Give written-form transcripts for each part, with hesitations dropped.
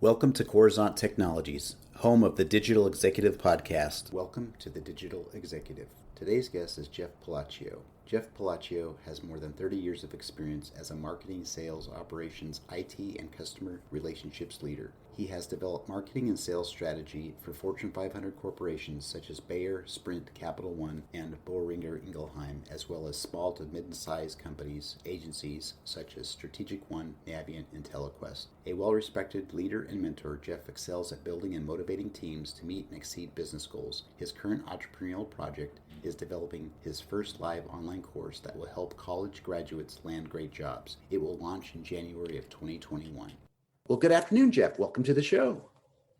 Welcome to Coruzant Technologies, home of the Digital Executive Podcast. Welcome to the Digital Executive. Today's guest is Jeff Pelaccio. Jeff Pelaccio has more than 30 years of experience as a marketing, sales, operations, IT, and customer relationships leader. He has developed marketing and sales strategy for Fortune 500 corporations such as Bayer, Sprint, Capital One, and Boehringer Ingelheim, as well as small to mid-sized companies, agencies such as Strategic One, Navient, and TeleQuest. A well-respected leader and mentor, Jeff excels at building and motivating teams to meet and exceed business goals. His current entrepreneurial project is developing his first live online course that will help college graduates land great jobs. It will launch in January of 2021. Well, good afternoon, Jeff. Welcome to the show.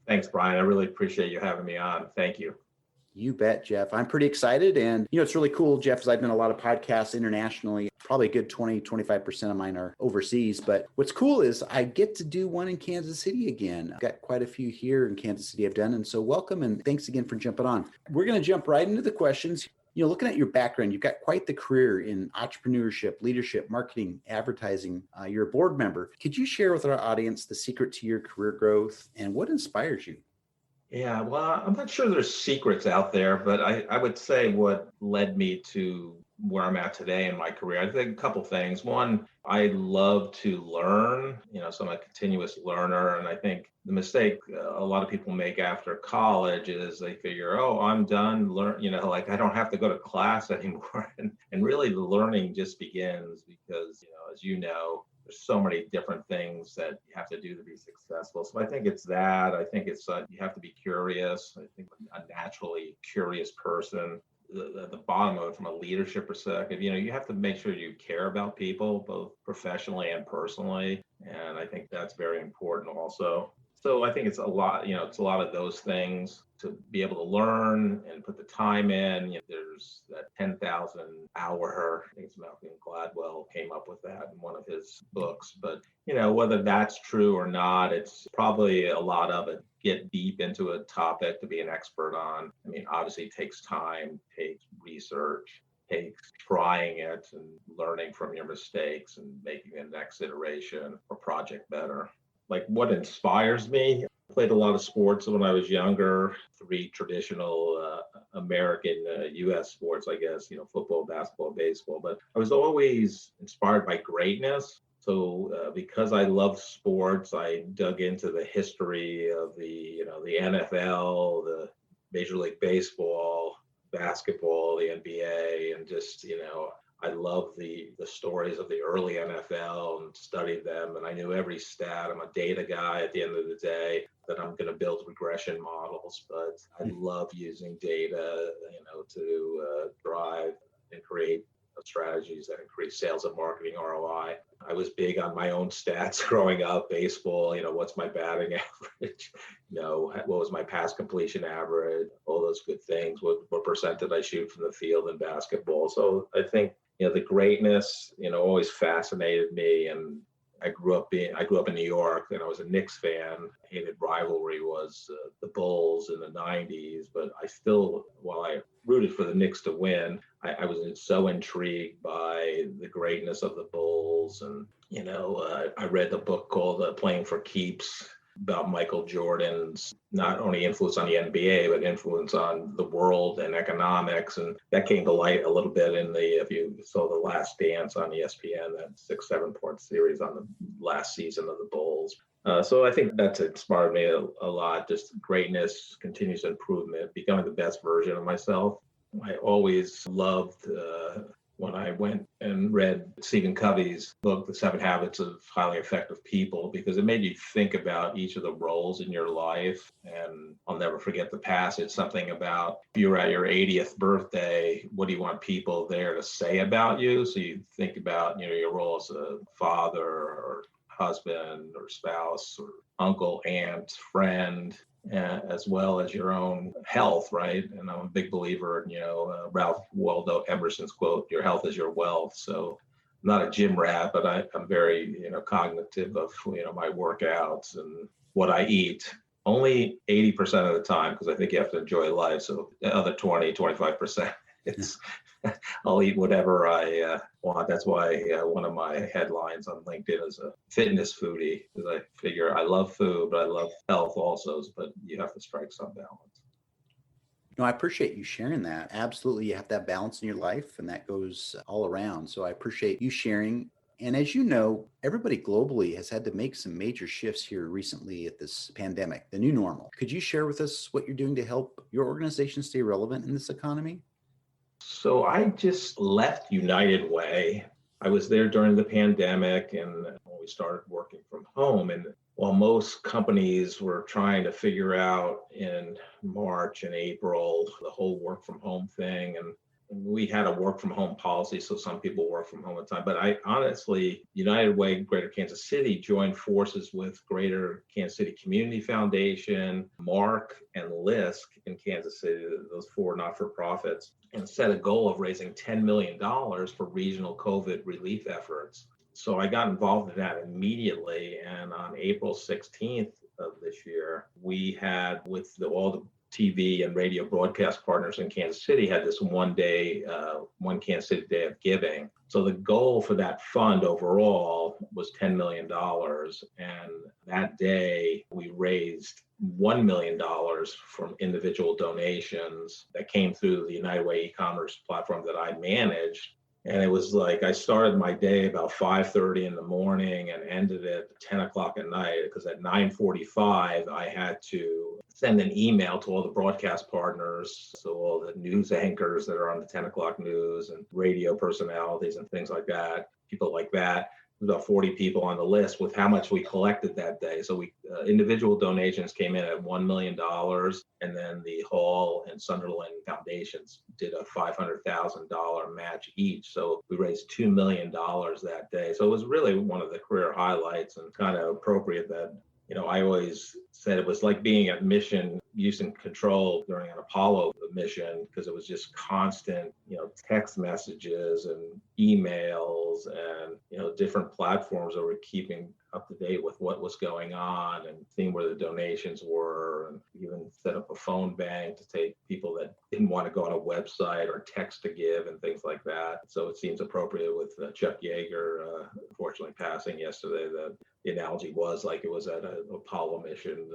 Thanks, Brian. I really appreciate you having me on. Thank you. You bet, Jeff. I'm pretty excited. And, it's really cool, Jeff, is I've done a lot of podcasts internationally. Probably a good 20-25% of mine are overseas. But what's cool is I get to do one in Kansas City again. I've got quite a few here in Kansas City I've done. And so welcome and thanks again for jumping on. We're going to jump right into the questions. Looking at your background, you've got quite the career in entrepreneurship, leadership, marketing, advertising. You're a board member. Could you share with our audience the secret to your career growth and what inspires you? Yeah, well, I'm not sure there's secrets out there, but I would say what led me to where I'm at today in my career, I think a couple things. One, I love to learn, so I'm a continuous learner. And I think the mistake a lot of people make after college is they figure, oh, I'm done, I don't have to go to class anymore. And really the learning just begins because, as you know, there's so many different things that you have to do to be successful. So I think it's that. I think it's you have to be curious. I think a naturally curious person. The bottom of it from a leadership perspective, you have to make sure you care about people, both professionally and personally. And I think that's very important also. So I think it's a lot, it's a lot of those things to be able to learn and put the time in. There's that 10,000 hour, I think it's Malcolm Gladwell came up with that in one of his books. But, whether that's true or not, it's probably a lot of it. Get deep into a topic to be an expert on. I mean, obviously it takes time, takes research, takes trying it and learning from your mistakes and making the next iteration or project better. Like what inspires me? I played a lot of sports when I was younger, 3 traditional American U.S. sports, I guess, football, basketball, baseball. But I was always inspired by greatness. So because I love sports, I dug into the history of the NFL, the Major League Baseball, basketball, the NBA, and just, I love the stories of the early NFL and studied them. And I knew every stat. I'm a data guy at the end of the day, that I'm going to build regression models, but I love using data, to drive and create strategies that increase sales and marketing ROI. I was big on my own stats growing up, baseball, what's my batting average, what was my pass completion average, all those good things, what percent did I shoot from the field in basketball. So I think, the greatness, always fascinated me. And I grew up in New York, and I was a Knicks fan. Hated rivalry was the Bulls in the 90s, but I still, while I rooted for the Knicks to win, I was so intrigued by the greatness of the Bulls. And, I read the book called Playing for Keeps about Michael Jordan's not only influence on the NBA, but influence on the world and economics. And that came to light a little bit if you saw The Last Dance on ESPN, that 6-7 part series on the last season of the Bulls. So I think that's inspired me a lot, just greatness, continuous improvement, becoming the best version of myself. I always loved when I went and read Stephen Covey's book, The 7 Habits of Highly Effective People, because it made you think about each of the roles in your life. And I'll never forget the passage, something about if you're at your 80th birthday, what do you want people there to say about you? So you think about, your role as a father or husband or spouse or uncle, aunt, friend, as well as your own health, right? And I'm a big believer in, Ralph Waldo Emerson's quote, your health is your wealth. So I'm not a gym rat, but I'm very, cognitive of, my workouts and what I eat. Only 80% of the time, because I think you have to enjoy life. So the other 20, 25% It's I'll eat whatever I want. That's why one of my headlines on LinkedIn is a fitness foodie, because I figure I love food, but I love health also. But you have to strike some balance. No, I appreciate you sharing that. Absolutely. You have to have balance in your life, and that goes all around. So I appreciate you sharing. And as you know, everybody globally has had to make some major shifts here recently at this pandemic, the new normal. Could you share with us what you're doing to help your organization stay relevant in this economy? So I just left United Way. I was there during the pandemic and when we started working from home. And while most companies were trying to figure out in March and April the whole work from home thing, and we had a work from home policy, so some people work from home at the time. But I honestly, United Way Greater Kansas City joined forces with Greater Kansas City Community Foundation, Mark, and LISC in Kansas City, those four not-for-profits, and set a goal of raising $10 million for regional COVID relief efforts. So I got involved in that immediately. And on April 16th of this year, we had, with all the TV and radio broadcast partners in Kansas City, had this one Kansas City Day of Giving. So the goal for that fund overall was $10 million. And that day we raised $1 million from individual donations that came through the United Way e-commerce platform that I managed. And it was like I started my day about 5:30 in the morning and ended at 10 o'clock at night, because at 9:45 I had to send an email to all the broadcast partners, so all the news anchors that are on the 10 o'clock news and radio personalities and things like that, people like that. About 40 people on the list with how much we collected that day. So we individual donations came in at $1 million, and then the Hall and Sunderland foundations did a $500,000 match each. So we raised $2 million that day. So it was really one of the career highlights, and kind of appropriate that, I always said it was like being at mission use and control during an Apollo mission, because it was just constant, text messages and emails and, different platforms that were keeping up to date with what was going on and seeing where the donations were, and even set up a phone bank to take people that didn't want to go on a website or text to give and things like that. So it seems appropriate with Chuck Yeager, unfortunately passing yesterday, that the analogy was like it was at an Apollo mission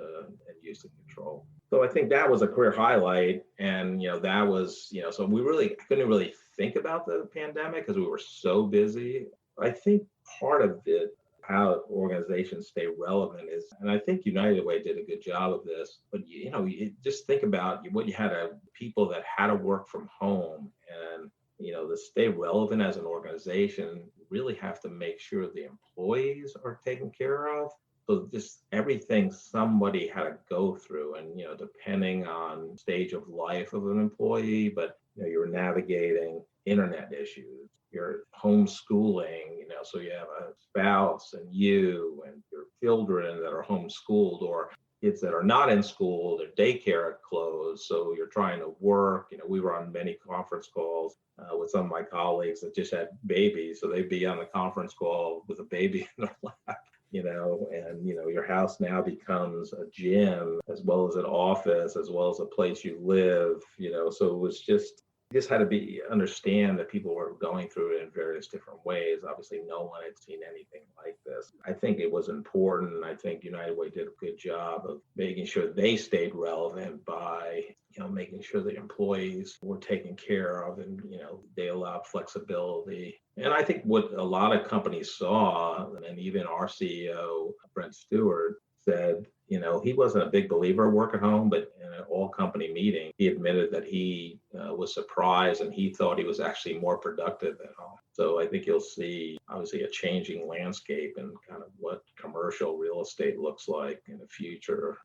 and use and control. So I think that was a career highlight. And, that was, so I couldn't really think about the pandemic because we were so busy. I think part of it, how organizations stay relevant, is, and I think United Way did a good job of this, but you just think about what you had people that had to work from home, and to stay relevant as an organization, you really have to make sure the employees are taken care of. So just everything somebody had to go through, and depending on stage of life of an employee, but you're navigating internet issues, you're homeschooling, so you have a spouse and you and your children that are homeschooled, or kids that are not in school, their daycare closed, so you're trying to work. We were on many conference calls with some of my colleagues that just had babies, so they'd be on the conference call with a baby in their lap. And your house now becomes a gym as well as an office, as well as a place you live, so it was just had to understand that people were going through it in various different ways. Obviously, no one had seen anything like this. I think it was important. I think United Way did a good job of making sure they stayed relevant by, making sure the employees were taken care of, and, they allowed flexibility. And I think what a lot of companies saw, and even our CEO, Brent Stewart, said, he wasn't a big believer of work at home, but in an all company meeting, he admitted that he was surprised, and he thought he was actually more productive at home. So I think you'll see, obviously, a changing landscape and kind of what commercial real estate looks like in the future.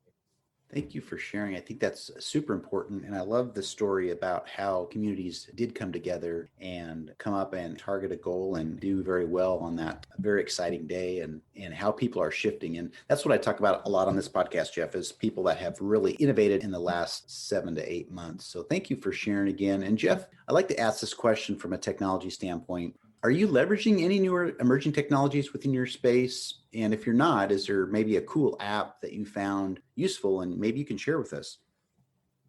Thank you for sharing. I think that's super important. And I love the story about how communities did come together and come up and target a goal and do very well on that very exciting day, and how people are shifting. And that's what I talk about a lot on this podcast, Jeff, is people that have really innovated in the last 7 to 8 months. So thank you for sharing again. And Jeff, I'd like to ask this question from a technology standpoint. Are you leveraging any newer emerging technologies within your space? And if you're not, is there maybe a cool app that you found useful and maybe you can share with us?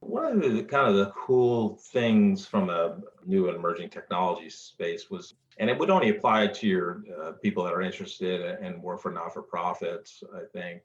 One of the kind of the cool things from a new and emerging technology space was, and it would only apply to your people that are interested and work for not-for-profits, I think,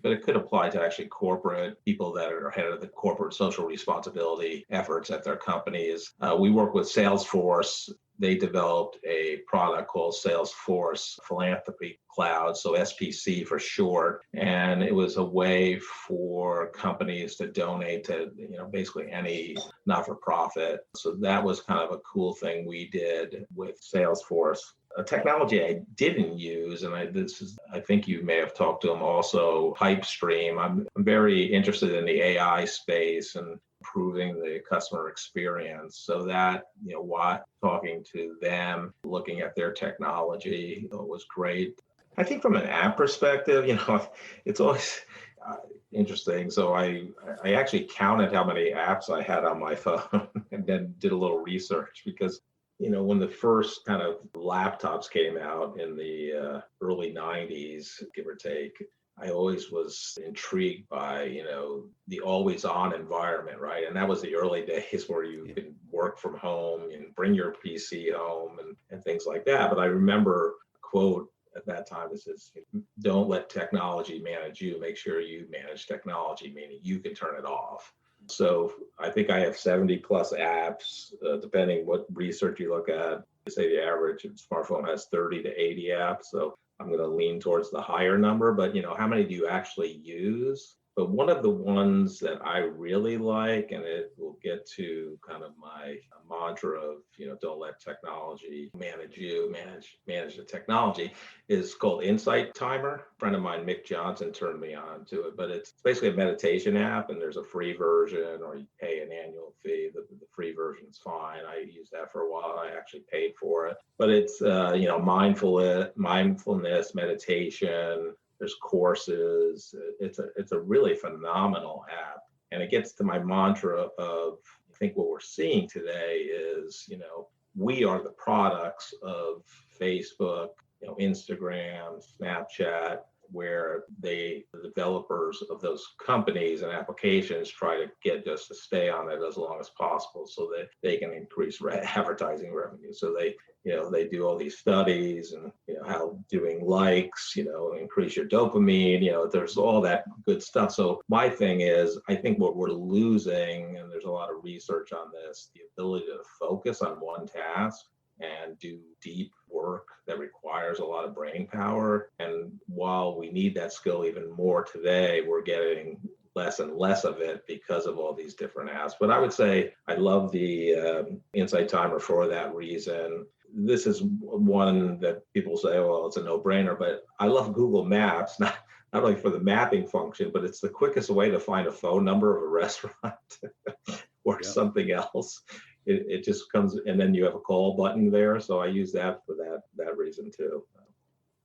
but it could apply to actually corporate people that are head of the corporate social responsibility efforts at their companies. We work with Salesforce. They developed a product called Salesforce Philanthropy Cloud, so SPC for short. And it was a way for companies to donate to, basically any not-for-profit. So that was kind of a cool thing we did with Salesforce. A technology I didn't use, and I think you may have talked to them also, Pipestream. I'm very interested in the AI space and improving the customer experience. So that, talking to them, looking at their technology was great. I think from an app perspective, it's always interesting. So I actually counted how many apps I had on my phone and then did a little research because when the first kind of laptops came out in the early 90s, give or take, I always was intrigued by, the always on environment, right? And that was the early days where you could work from home and bring your PC home and things like that. But I remember a quote at that time that says, don't let technology manage you. Make sure you manage technology, meaning you can turn it off. So I think I have 70 plus apps, depending what research you look at. They say the average smartphone has 30 to 80 apps. So I'm going to lean towards the higher number, but how many do you actually use? But one of the ones that I really like, and it will get to kind of my mantra of, don't let technology manage you, manage the technology, is called Insight Timer. A friend of mine, Mick Johnson, turned me on to it, but it's basically a meditation app, and there's a free version, or you pay an annual fee. The free version is fine. I used that for a while. I actually paid for it, but it's mindfulness, meditation. There's courses. It's a really phenomenal app, and it gets to my mantra of, I think what we're seeing today is, we are the products of Facebook, Instagram, Snapchat, where the developers of those companies and applications try to get us to stay on it as long as possible so that they can increase advertising revenue. So they do all these studies and, how doing likes, increase your dopamine, there's all that good stuff. So my thing is, I think what we're losing, and there's a lot of research on this, the ability to focus on one task and do deep work that requires a lot of brain power. And while we need that skill even more today, we're getting less and less of it because of all these different apps. But I would say I love the Insight Timer for that reason. This is one that people say, well, it's a no-brainer, but I love Google Maps, not only for the mapping function, but it's the quickest way to find a phone number of a restaurant or something else. It just comes, and then you have a call button there. So I use that for that reason too.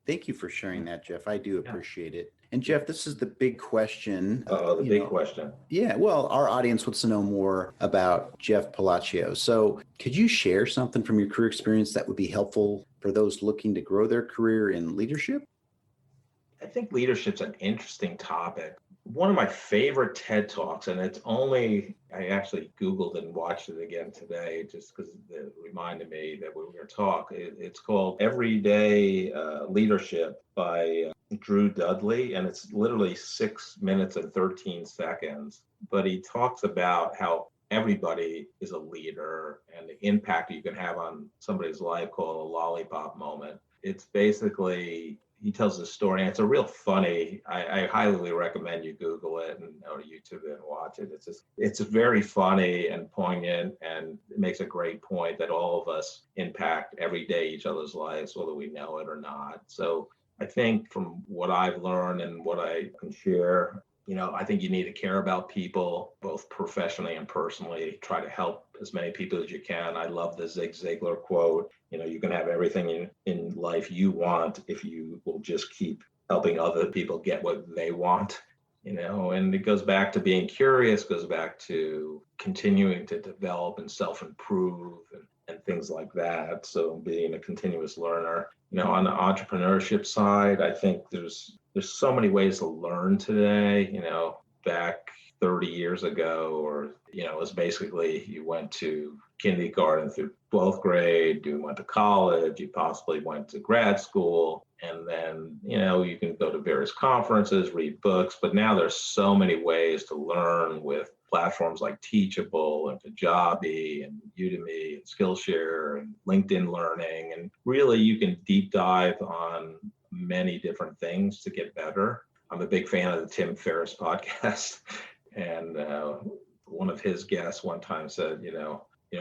Thank you for sharing that, Jeff. I do appreciate it. And Jeff, this is the big question. The big question. Yeah, well, our audience wants to know more about Jeff Pelaccio. So could you share something from your career experience that would be helpful for those looking to grow their career in leadership? I think leadership's an interesting topic. One of my favorite TED Talks, and I actually Googled and watched it again today just because it reminded me that we were going to talk. It's called Everyday Leadership by Drew Dudley, and it's literally 6 minutes and 13 seconds. But he talks about how everybody is a leader and the impact you can have on somebody's life, called a lollipop moment. It's basically, he tells this story, and it's a real funny. I highly recommend you Google it or YouTube it and watch it. It's very funny and poignant, and it makes a great point that all of us impact every day each other's lives, whether we know it or not. So I think from what I've learned and what I can share, I think you need to care about people, both professionally and personally. Try to help as many people as you can. I love the Zig Ziglar quote. You can have everything in life you want if you will just keep helping other people get what they want. And it goes back to being curious, goes back to continuing to develop and self-improve and things like that. So being a continuous learner. On the entrepreneurship side, I think there's so many ways to learn today. Back 30 years ago, or, it was basically you went to kindergarten through 12th grade, you went to college, you possibly went to grad school, and then, you can go to various conferences, read books, but now there's so many ways to learn with platforms like Teachable and Kajabi and Udemy and Skillshare and LinkedIn Learning. And really, you can deep dive on many different things to get better. I'm a big fan of the Tim Ferriss podcast. And one of his guests one time said,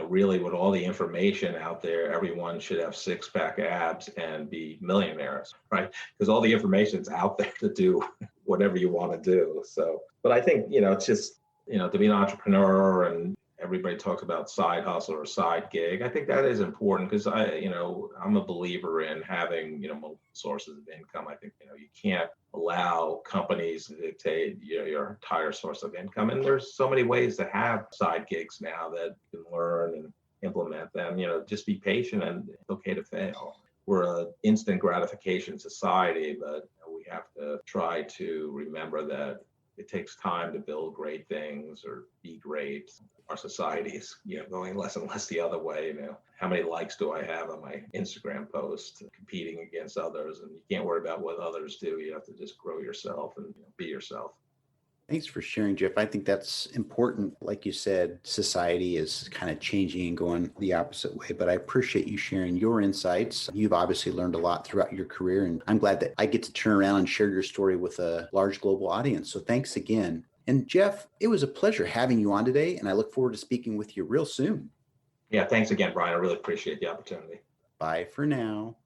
really with all the information out there, everyone should have six-pack abs and be millionaires, right? Because all the information is out there to do whatever you want to do. So, but I think, it's just, to be an entrepreneur, and everybody talks about side hustle or side gig. I think that is important because I'm a believer in having, multiple sources of income. I think, you can't allow companies to dictate your entire source of income. And there's so many ways to have side gigs now that you can learn and implement them. Just be patient, and it's okay to fail. We're an instant gratification society, but we have to try to remember that it takes time to build great things or be great. Our society is, going less and less the other way. How many likes do I have on my Instagram post, competing against others? And you can't worry about what others do. You have to just grow yourself and be yourself. Thanks for sharing, Jeff. I think that's important. Like you said, society is kind of changing and going the opposite way, but I appreciate you sharing your insights. You've obviously learned a lot throughout your career, and I'm glad that I get to turn around and share your story with a large global audience. So thanks again. And Jeff, it was a pleasure having you on today, and I look forward to speaking with you real soon. Yeah, thanks again, Brian. I really appreciate the opportunity. Bye for now.